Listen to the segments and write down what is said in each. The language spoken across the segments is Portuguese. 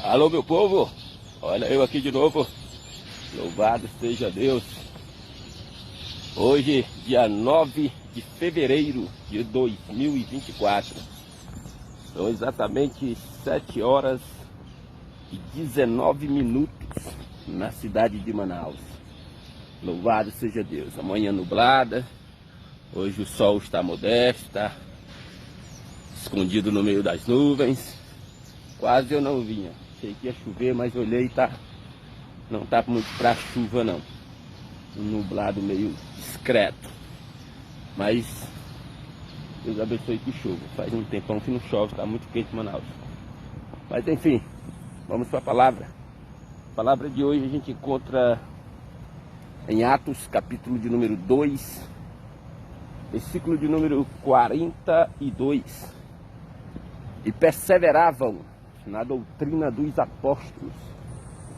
Alô, meu povo, olha eu aqui de novo, louvado seja Deus. Hoje, dia 9 de fevereiro de 2024, são exatamente 7 horas e 19 minutos na cidade de Manaus. Louvado seja Deus. Amanhã nublada, hoje o sol está modesto, está escondido no meio das nuvens. Quase eu não vinha, achei que ia chover, mas olhei e não tá muito pra chuva não. Um nublado meio discreto, mas Deus abençoe que chova. Faz um tempão que não chove, está muito quente em Manaus. Mas enfim, vamos para a palavra. A palavra de hoje a gente encontra em Atos, capítulo de número 2, versículo de número 42. E perseveravam na doutrina dos apóstolos,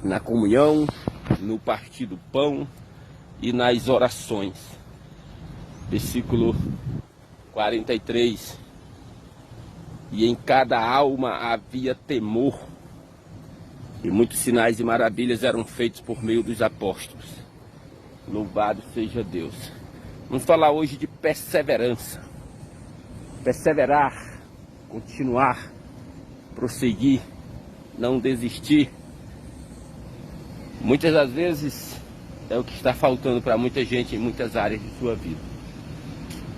na comunhão, no partir do pão e nas orações. Versículo 43. E em cada alma havia temor, e muitos sinais e maravilhas eram feitos por meio dos apóstolos. Louvado seja Deus. Vamos falar hoje de perseverança. Perseverar, continuar, prosseguir, não desistir. Muitas das vezes é o que está faltando para muita gente em muitas áreas de sua vida.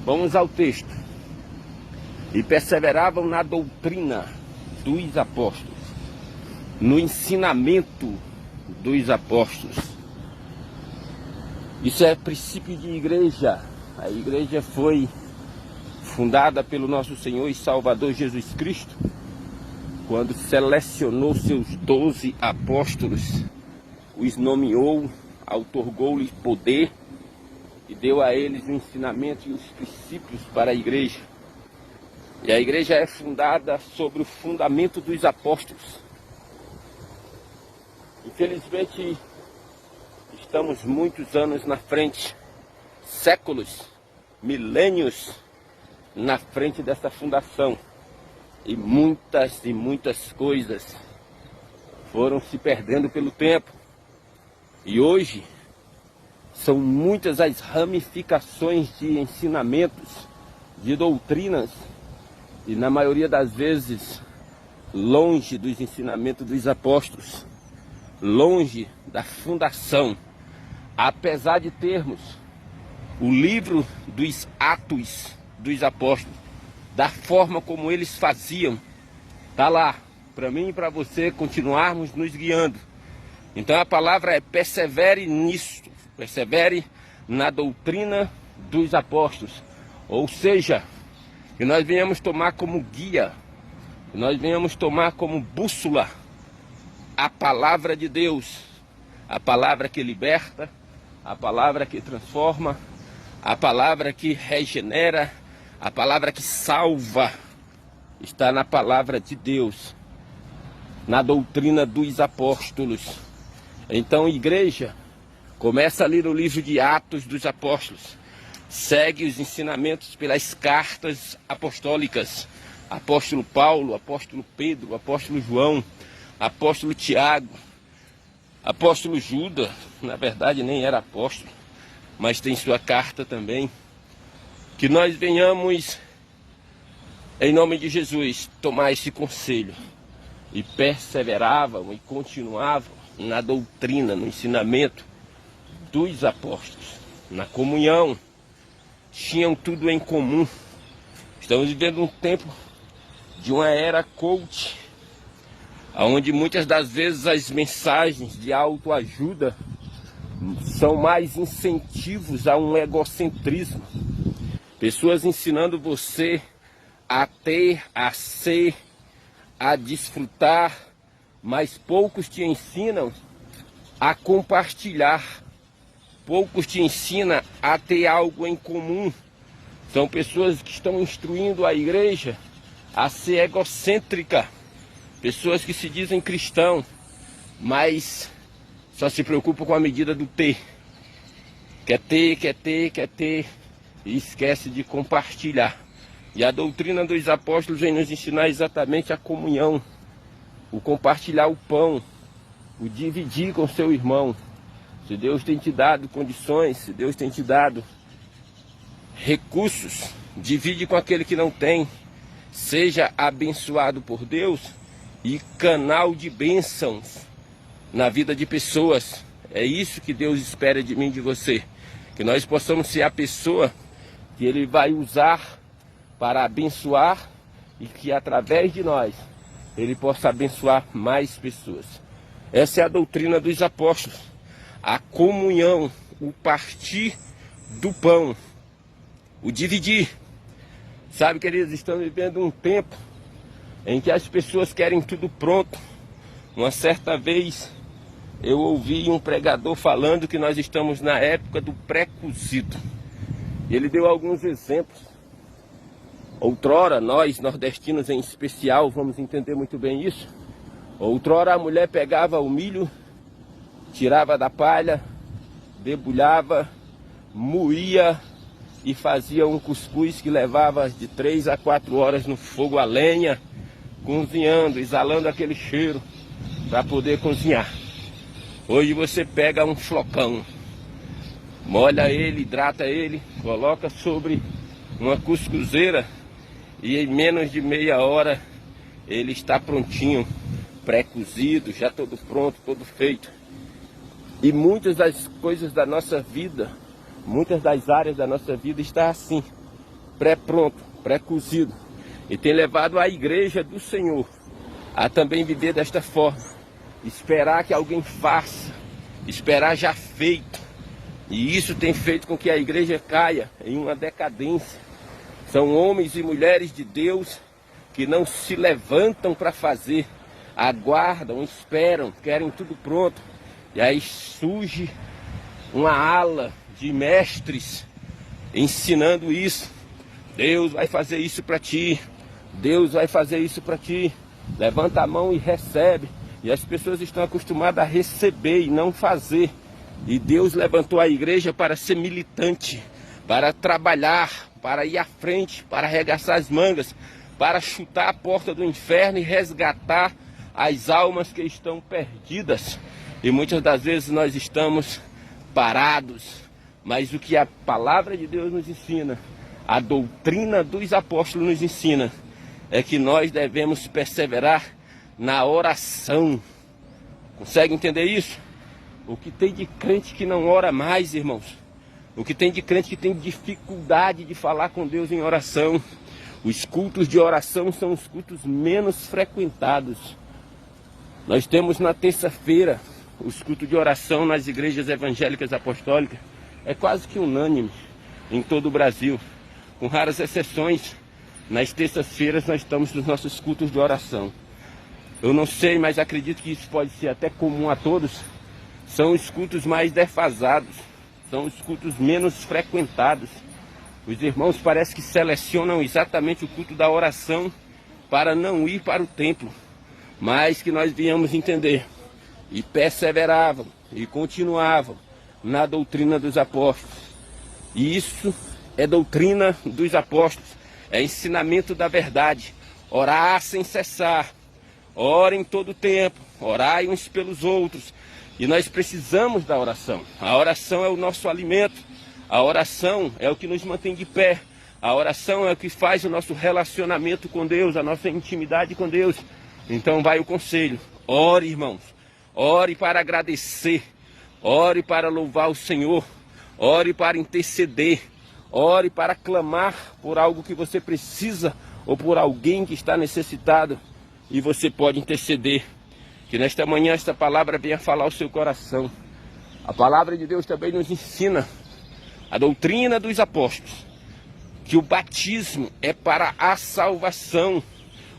Vamos ao texto. E perseveravam na doutrina dos apóstolos, no ensinamento dos apóstolos. Isso é princípio de igreja. A igreja foi fundada pelo nosso Senhor e Salvador Jesus Cristo, quando selecionou seus 12 apóstolos, os nomeou, outorgou-lhes poder e deu a eles o ensinamento e os princípios para a igreja. E a igreja é fundada sobre o fundamento dos apóstolos. Infelizmente, estamos muitos anos na frente, séculos, milênios na frente dessa fundação. E muitas coisas foram se perdendo pelo tempo. E hoje são muitas as ramificações de ensinamentos, de doutrinas, e na maioria das vezes longe dos ensinamentos dos apóstolos, longe da fundação. Apesar de termos o livro dos Atos dos Apóstolos, da forma como eles faziam, tá lá para mim e para você continuarmos nos guiando. Então a palavra é: persevere nisso, persevere na doutrina dos apóstolos. Ou seja, que nós venhamos tomar como guia, que nós venhamos tomar como bússola a palavra de Deus, a palavra que liberta, a palavra que transforma, a palavra que regenera, a palavra que salva. Está na palavra de Deus, na doutrina dos apóstolos. Então, igreja, começa a ler o livro de Atos dos Apóstolos, segue os ensinamentos pelas cartas apostólicas. Apóstolo Paulo, apóstolo Pedro, apóstolo João, apóstolo Tiago, apóstolo Judas, na verdade nem era apóstolo, mas tem sua carta também. Que nós venhamos, em nome de Jesus, tomar esse conselho. E perseveravam e continuavam na doutrina, no ensinamento dos apóstolos, na comunhão. Tinham tudo em comum. Estamos vivendo um tempo de uma era coach, onde muitas das vezes as mensagens de autoajuda são mais incentivos a um egocentrismo. Pessoas ensinando você a ter, a ser, a desfrutar, mas poucos te ensinam a compartilhar. Poucos te ensinam a ter algo em comum. São pessoas que estão instruindo a igreja a ser egocêntrica. Pessoas que se dizem cristão, mas só se preocupam com a medida do ter. Quer ter, e esquece de compartilhar. E a doutrina dos apóstolos vem nos ensinar exatamente a comunhão. o compartilhar o pão, o dividir com seu irmão. Se Deus tem te dado condições, se Deus tem te dado recursos, divide com aquele que não tem. Seja abençoado por Deus e canal de bênçãos na vida de pessoas. É isso que Deus espera de mim e de você. Que nós possamos ser a pessoa que Ele vai usar para abençoar e que através de nós Ele possa abençoar mais pessoas. Essa é a doutrina dos apóstolos. A comunhão, o partir do pão, o dividir. Sabe, queridos, estamos vivendo um tempo em que as pessoas querem tudo pronto. Uma certa vez eu ouvi um pregador falando que nós estamos na época do pré-cozido. Ele deu alguns exemplos. Outrora, nós nordestinos em especial, vamos entender muito bem isso. Outrora a mulher pegava o milho, tirava da palha, debulhava, moía e fazia um cuscuz que levava de 3 a 4 horas no fogo a lenha, cozinhando, exalando aquele cheiro para poder cozinhar. Hoje você pega um flocão, molha ele, hidrata ele, coloca sobre uma cuscuzeira e em menos de meia hora ele está prontinho, pré-cozido, já todo pronto, todo feito. E muitas das coisas da nossa vida, muitas das áreas da nossa vida está assim, pré-pronto, pré-cozido. E tem levado a igreja do Senhor a também viver desta forma. Esperar que alguém faça, esperar já feito. E isso tem feito com que a igreja caia em uma decadência. São homens e mulheres de Deus que não se levantam para fazer, aguardam, esperam, querem tudo pronto. E aí surge uma ala de mestres ensinando isso. Deus vai fazer isso para ti. Deus vai fazer isso para ti. Levanta a mão e recebe. E as pessoas estão acostumadas a receber e não fazer. E Deus levantou a igreja para ser militante, para trabalhar, para ir à frente, para arregaçar as mangas, para chutar a porta do inferno e resgatar as almas que estão perdidas. E muitas das vezes nós estamos parados. Mas o que a palavra de Deus nos ensina, a doutrina dos apóstolos nos ensina, é que nós devemos perseverar na oração. Consegue entender isso? O que tem de crente que não ora mais, irmãos? O que tem de crente que tem dificuldade de falar com Deus em oração? Os cultos de oração são os cultos menos frequentados. Nós temos na terça-feira os cultos de oração nas igrejas evangélicas apostólicas. É quase que unânime em todo o Brasil. Com raras exceções, nas terças-feiras nós estamos nos nossos cultos de oração. Eu não sei, mas acredito que isso pode ser até comum a todos. São os cultos mais defasados, são os cultos menos frequentados. Os irmãos parece que selecionam exatamente o culto da oração para não ir para o templo. Mas que nós viemos entender e perseveravam e continuavam na doutrina dos apóstolos. E isso é doutrina dos apóstolos, é ensinamento da verdade. Orar sem cessar, orem todo o tempo, orai uns pelos outros. E nós precisamos da oração. A oração é o nosso alimento, a oração é o que nos mantém de pé, a oração é o que faz o nosso relacionamento com Deus, a nossa intimidade com Deus. Então vai o conselho, ore, irmãos, ore para agradecer, ore para louvar o Senhor, ore para interceder, ore para clamar por algo que você precisa ou por alguém que está necessitado e você pode interceder. Que nesta manhã esta palavra venha falar ao seu coração. A palavra de Deus também nos ensina a doutrina dos apóstolos, que o batismo é para a salvação.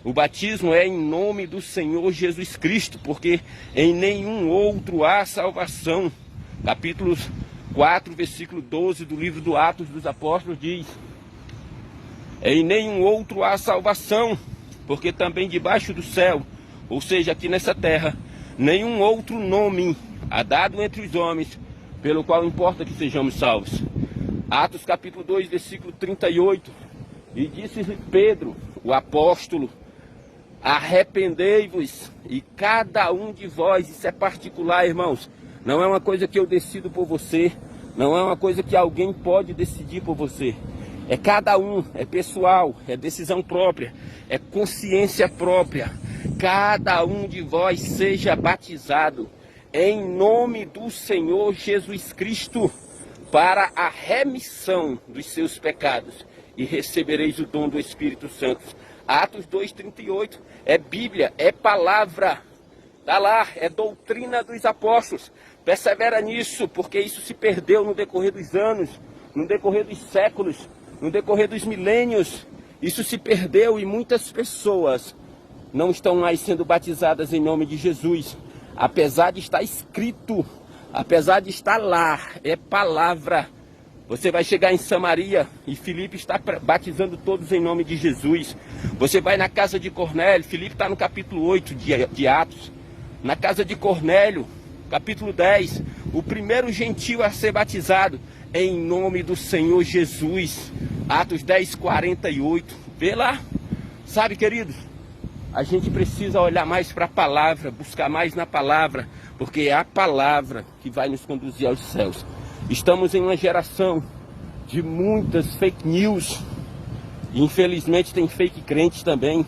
O batismo é em nome do Senhor Jesus Cristo, porque em nenhum outro há salvação. Capítulo 4, versículo 12 do livro do Atos dos Apóstolos diz: em nenhum outro há salvação, porque também debaixo do céu, ou seja, aqui nessa terra, nenhum outro nome há dado entre os homens, pelo qual importa que sejamos salvos. Atos capítulo 2, versículo 38. E disse-lhe Pedro, o apóstolo, Arrependei-vos, e cada um de vós, isso é particular, irmãos, não é uma coisa que eu decido por você, não é uma coisa que alguém pode decidir por você. É cada um, é pessoal, é decisão própria, é consciência própria. Cada um de vós seja batizado em nome do Senhor Jesus Cristo para a remissão dos seus pecados e recebereis o dom do Espírito Santo. Atos 2:38 é Bíblia, é palavra, está lá, é doutrina dos apóstolos. Persevera nisso, porque isso se perdeu no decorrer dos anos, no decorrer dos séculos, no decorrer dos milênios. Isso se perdeu e muitas pessoas não estão mais sendo batizadas em nome de Jesus. Apesar de estar escrito, apesar de estar lá, é palavra. Você vai chegar em Samaria e Filipe está batizando todos em nome de Jesus. Você vai na casa de Cornélio, Filipe está no capítulo 8 de Atos. Na casa de Cornélio, capítulo 10, o primeiro gentio a ser batizado em nome do Senhor Jesus. Atos 10:48. Vê lá. Sabe, queridos, a gente precisa olhar mais para a palavra, buscar mais na palavra, porque é a palavra que vai nos conduzir aos céus. Estamos em uma geração de muitas fake news. E infelizmente tem fake crentes também,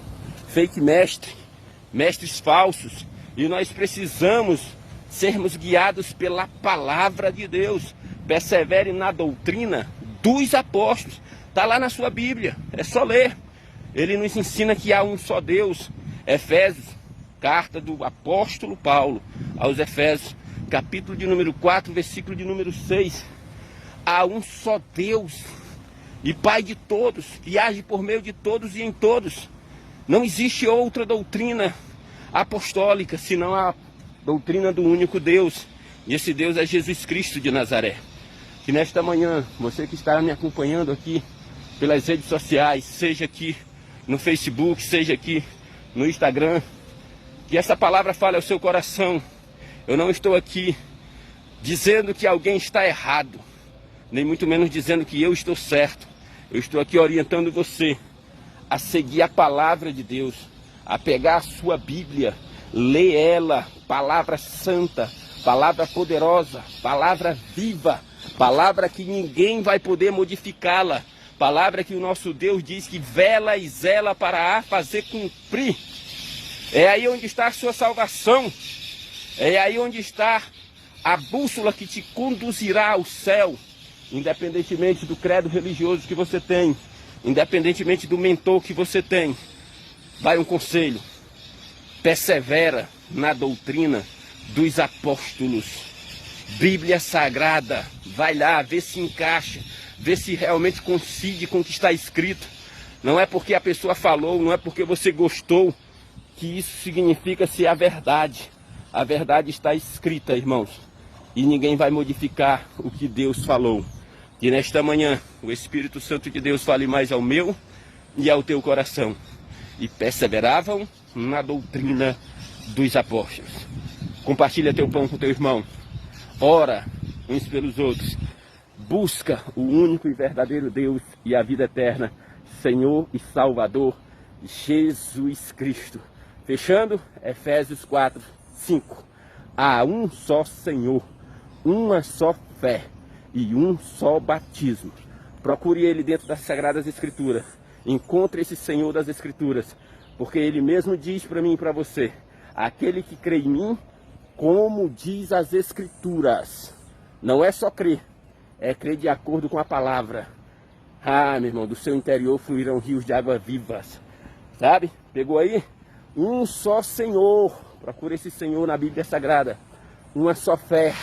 fake mestres falsos. E nós precisamos sermos guiados pela palavra de Deus. Persevere na doutrina dos apóstolos. Está lá na sua Bíblia, é só ler. Ele nos ensina que há um só Deus. Efésios, carta do apóstolo Paulo aos Efésios, capítulo de número 4, versículo de número 6. Há um só Deus e Pai de todos, que age por meio de todos e em todos. Não existe outra doutrina apostólica senão a doutrina do único Deus. E esse Deus é Jesus Cristo de Nazaré. Que nesta manhã, você que está me acompanhando aqui pelas redes sociais, seja aqui no Facebook, seja aqui no Instagram, que essa palavra fale ao seu coração. Eu não estou aqui dizendo que alguém está errado, nem muito menos dizendo que eu estou certo. Eu estou aqui orientando você a seguir a palavra de Deus, a pegar a sua Bíblia, ler ela, palavra santa, palavra poderosa, palavra viva, palavra que ninguém vai poder modificá-la, palavra que o nosso Deus diz que vela e zela para a fazer cumprir. É aí onde está a sua salvação, é aí onde está a bússola que te conduzirá ao céu, independentemente do credo religioso que você tem, independentemente do mentor que você tem. Vai um conselho: persevera na doutrina dos apóstolos. Bíblia Sagrada, vai lá, vê se encaixa, vê se realmente coincide com o que está escrito. Não é porque a pessoa falou, não é porque você gostou, que isso significa ser a verdade. A verdade está escrita, irmãos, e ninguém vai modificar o que Deus falou. E nesta manhã, o Espírito Santo de Deus fale mais ao meu e ao teu coração. E perseveravam na doutrina dos apóstolos. Compartilha teu pão com teu irmão. Ora uns pelos outros. Busca o único e verdadeiro Deus e a vida eterna, Senhor e Salvador, Jesus Cristo. Fechando, Efésios 4:5. Há um só Senhor, uma só fé e um só batismo. Procure ele dentro das Sagradas Escrituras. Encontre esse Senhor das Escrituras, porque ele mesmo diz para mim e para você: aquele que crê em mim, como diz as Escrituras. Não é só crer, é crer de acordo com a palavra. Ah, meu irmão, do seu interior fluirão rios de água vivas. Sabe? Pegou aí? Um só Senhor. Procure esse Senhor na Bíblia Sagrada. Uma só fé.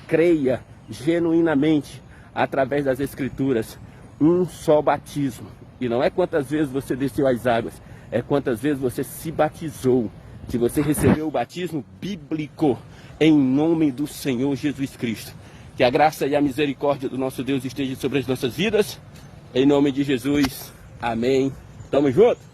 Creia genuinamente através das Escrituras. Um só batismo. E não é quantas vezes você desceu as águas, é quantas vezes você se batizou. Se você recebeu o batismo bíblico em nome do Senhor Jesus Cristo. Que a graça e a misericórdia do nosso Deus esteja sobre as nossas vidas. Em nome de Jesus. Amém. Tamo junto.